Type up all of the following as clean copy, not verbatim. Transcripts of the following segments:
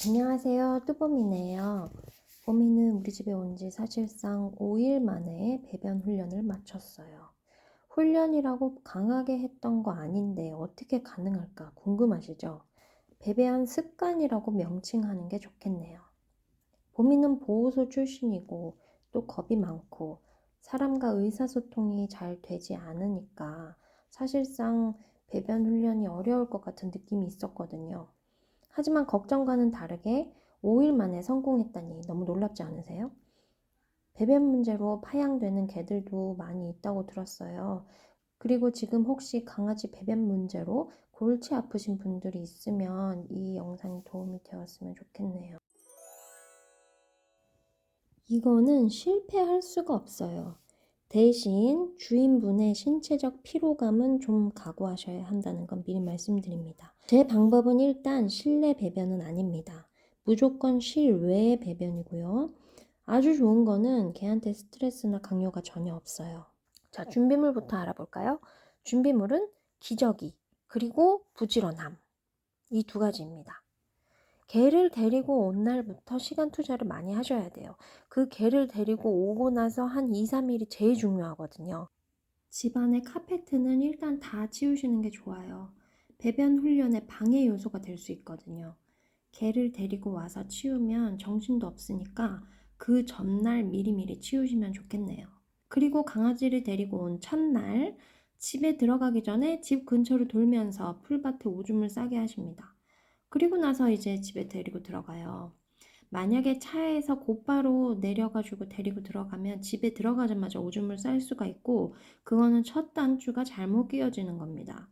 안녕하세요. 뚜봄이네요. 봄이는 우리 집에 온 지 사실상 5일 만에 배변 훈련을 마쳤어요. 훈련이라고 강하게 했던 거 아닌데 어떻게 가능할까 궁금하시죠? 배변 습관이라고 명칭하는 게 좋겠네요. 봄이는 보호소 출신이고 또 겁이 많고 사람과 의사소통이 잘 되지 않으니까 사실상 배변 훈련이 어려울 것 같은 느낌이 있었거든요. 하지만 걱정과는 다르게 5일 만에 성공했다니 너무 놀랍지 않으세요? 배변 문제로 파양되는 개들도 많이 있다고 들었어요. 그리고 지금 혹시 강아지 배변 문제로 골치 아프신 분들이 있으면 이 영상이 도움이 되었으면 좋겠네요. 이거는 실패할 수가 없어요. 대신 주인분의 신체적 피로감은 좀 각오하셔야 한다는 건 미리 말씀드립니다. 제 방법은 일단 실내 배변은 아닙니다. 무조건 실외 배변이고요. 아주 좋은 거는 개한테 스트레스나 강요가 전혀 없어요. 자, 준비물부터 알아볼까요? 준비물은 기저귀, 그리고 부지런함. 이 두 가지입니다. 개를 데리고 온 날부터 시간 투자를 많이 하셔야 돼요. 그 개를 데리고 오고 나서 한 2, 3일이 제일 중요하거든요. 집안의 카페트는 일단 다 치우시는 게 좋아요. 배변 훈련의 방해 요소가 될 수 있거든요. 개를 데리고 와서 치우면 정신도 없으니까 그 전날 미리미리 치우시면 좋겠네요. 그리고 강아지를 데리고 온 첫날 집에 들어가기 전에 집 근처를 돌면서 풀밭에 오줌을 싸게 하십니다. 그리고 나서 이제 집에 데리고 들어가요. 만약에 차에서 곧바로 내려가지고 데리고 들어가면 집에 들어가자마자 오줌을 쌀 수가 있고 그거는 첫 단추가 잘못 끼워지는 겁니다.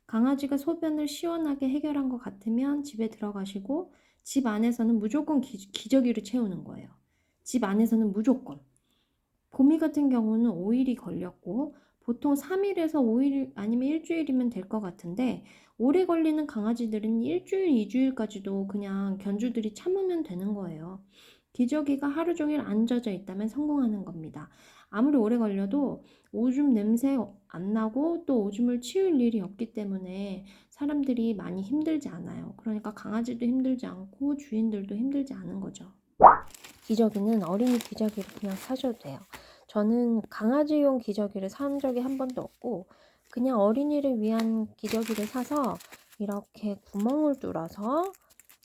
강아지가 소변을 시원하게 해결한 것 같으면 집에 들어가시고 집 안에서는 무조건 기저귀를 채우는 거예요. 집 안에서는 무조건. 봄이 같은 경우는 5일이 걸렸고 보통 3일에서 5일 아니면 일주일이면 될 것 같은데 오래 걸리는 강아지들은 일주일, 2주일까지도 그냥 견주들이 참으면 되는 거예요. 기저귀가 하루 종일 안 젖어 있다면 성공하는 겁니다. 아무리 오래 걸려도 오줌 냄새 안 나고 또 오줌을 치울 일이 없기 때문에 사람들이 많이 힘들지 않아요. 그러니까 강아지도 힘들지 않고 주인들도 힘들지 않은 거죠. 기저귀는 어린이 기저귀를 그냥 사셔도 돼요. 저는 강아지용 기저귀를 산 적이 한 번도 없고 그냥 어린이를 위한 기저귀를 사서 이렇게 구멍을 뚫어서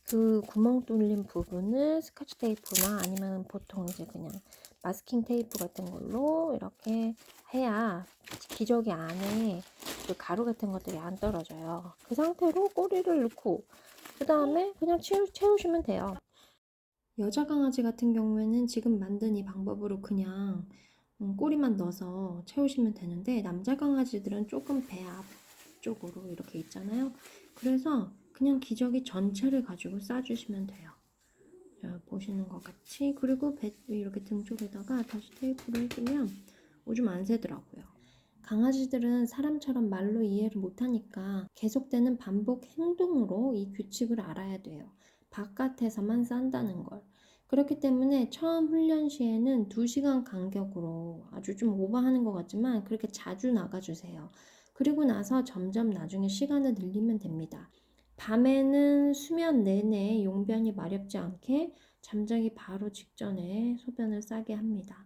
그 구멍 뚫린 부분을 스카치 테이프나 아니면 보통 이제 그냥 마스킹 테이프 같은 걸로 이렇게 해야 기저귀 안에 그 가루 같은 것들이 안 떨어져요. 그 상태로 꼬리를 넣고 그 다음에 그냥 채우시면 돼요. 여자 강아지 같은 경우에는 지금 만든 이 방법으로 그냥 꼬리만 넣어서 채우시면 되는데 남자 강아지들은 조금 배 앞쪽으로 이렇게 있잖아요. 그래서 그냥 기저귀 전체를 가지고 싸주시면 돼요. 자, 보시는 것 같이. 그리고 배 이렇게 등 쪽에다가 다시 테이프를 해주면 오줌 안 새더라고요. 강아지들은 사람처럼 말로 이해를 못하니까 계속되는 반복 행동으로 이 규칙을 알아야 돼요. 바깥에서만 싼다는 걸. 그렇기 때문에 처음 훈련 시에는 2시간 간격으로 아주 좀 오버하는 것 같지만 그렇게 자주 나가주세요. 그리고 나서 점점 나중에 시간을 늘리면 됩니다. 밤에는 수면 내내 용변이 마렵지 않게 잠자기 바로 직전에 소변을 싸게 합니다.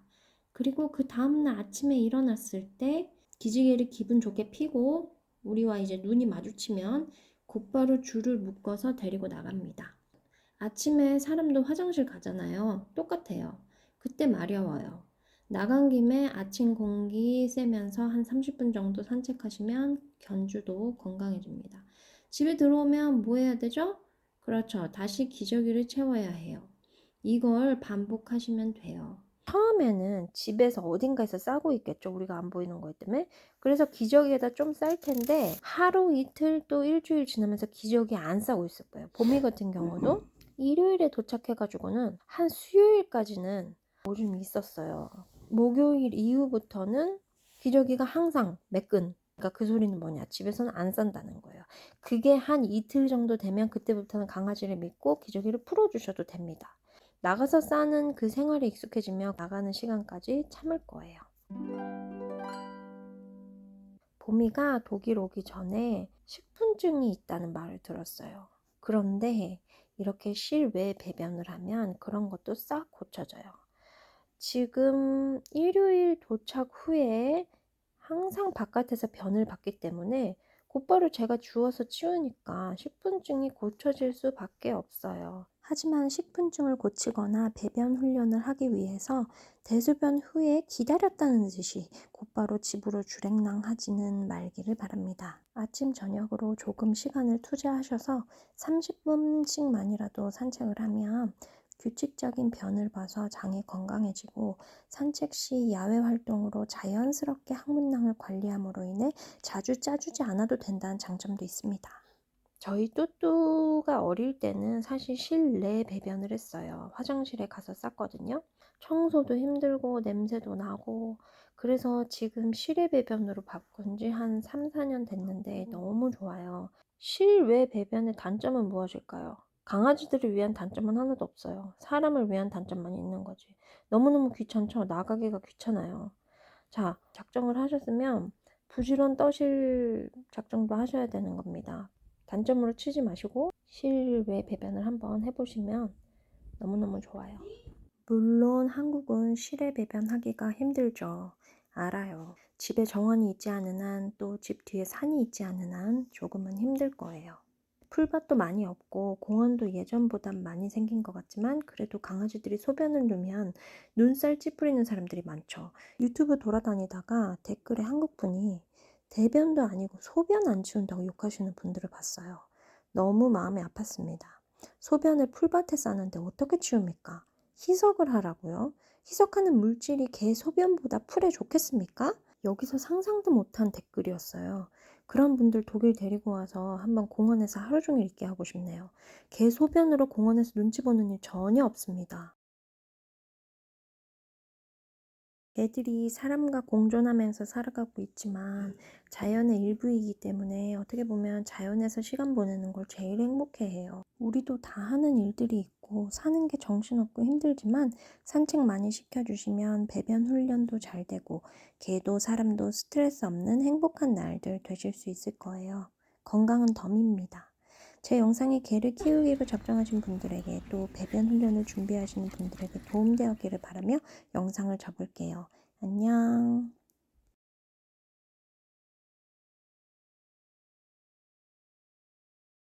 그리고 그 다음날 아침에 일어났을 때 기지개를 기분 좋게 피고 우리와 이제 눈이 마주치면 곧바로 줄을 묶어서 데리고 나갑니다. 아침에 사람도 화장실 가잖아요. 똑같아요. 그때 마려워요. 나간 김에 아침 공기 쐬면서 한 30분 정도 산책하시면 견주도 건강해집니다. 집에 들어오면 뭐 해야 되죠? 그렇죠. 다시 기저귀를 채워야 해요. 이걸 반복하시면 돼요. 처음에는 집에서 어딘가에서 싸고 있겠죠. 우리가 안 보이는 것 때문에. 그래서 기저귀에다 좀 쌀 텐데 하루 이틀 또 일주일 지나면서 기저귀 안 싸고 있을 거예요. 봄이 같은 경우도 일요일에 도착해가지고는 한 수요일까지는 오줌이 있었어요. 목요일 이후부터는 기저귀가 항상 매끈. 그러니까 그 소리는 뭐냐? 집에서는 안 싼다는 거예요. 그게 한 이틀 정도 되면 그때부터는 강아지를 믿고 기저귀를 풀어주셔도 됩니다. 나가서 싸는 그 생활에 익숙해지면 나가는 시간까지 참을 거예요. 봄이가 독일 오기 전에 식fun증이 있다는 말을 들었어요. 그런데 이렇게 실외 배변을 하면 그런 것도 싹 고쳐져요. 지금 일요일 도착 후에 항상 바깥에서 변을 받기 때문에 곧바로 제가 주워서 치우니까 식분증이 고쳐질 수밖에 없어요. 하지만 식분증을 고치거나 배변 훈련을 하기 위해서 대소변 후에 기다렸다는 듯이 곧바로 집으로 주랭랑하지는 말기를 바랍니다. 아침 저녁으로 조금 시간을 투자하셔서 30분씩만이라도 산책을 하면 규칙적인 변을 봐서 장이 건강해지고, 산책 시 야외 활동으로 자연스럽게 항문낭을 관리함으로 인해 자주 짜주지 않아도 된다는 장점도 있습니다. 저희 뚜뚜가 어릴 때는 사실 실내 배변을 했어요. 화장실에 가서 쌌거든요. 청소도 힘들고 냄새도 나고, 그래서 지금 실외 배변으로 바꾼 지 한 3, 4년 됐는데 너무 좋아요. 실외 배변의 단점은 무엇일까요? 강아지들을 위한 단점은 하나도 없어요. 사람을 위한 단점만 있는 거지. 너무너무 귀찮죠? 나가기가 귀찮아요. 자, 작정을 하셨으면 부지런 떠실 작정도 하셔야 되는 겁니다. 단점으로 치지 마시고 실외 배변을 한번 해보시면 너무너무 좋아요. 물론 한국은 실외 배변하기가 힘들죠. 알아요. 집에 정원이 있지 않은 한, 또 집 뒤에 산이 있지 않은 한 조금은 힘들 거예요. 풀밭도 많이 없고 공원도 예전보단 많이 생긴 것 같지만, 그래도 강아지들이 소변을 누면 눈살 찌푸리는 사람들이 많죠. 유튜브 돌아다니다가 댓글에 한국분이 대변도 아니고 소변 안 치운다고 욕하시는 분들을 봤어요. 너무 마음이 아팠습니다. 소변을 풀밭에 싸는데 어떻게 치웁니까? 희석을 하라고요? 희석하는 물질이 개 소변보다 풀에 좋겠습니까? 여기서 상상도 못한 댓글이었어요. 그런 분들 독일 데리고 와서 한번 공원에서 하루 종일 있게 하고 싶네요. 개 소변으로 공원에서 눈치 보는 일 전혀 없습니다. 개들이 사람과 공존하면서 살아가고 있지만 자연의 일부이기 때문에 어떻게 보면 자연에서 시간 보내는 걸 제일 행복해해요. 우리도 다 하는 일들이 있고 사는 게 정신없고 힘들지만, 산책 많이 시켜주시면 배변 훈련도 잘 되고 개도 사람도 스트레스 없는 행복한 날들 되실 수 있을 거예요. 건강은 덤입니다. 제 영상이 개를 키우기로 작정하신 분들에게, 또 배변 훈련을 준비하시는 분들에게 도움되었기를 바라며 영상을 접을게요. 안녕.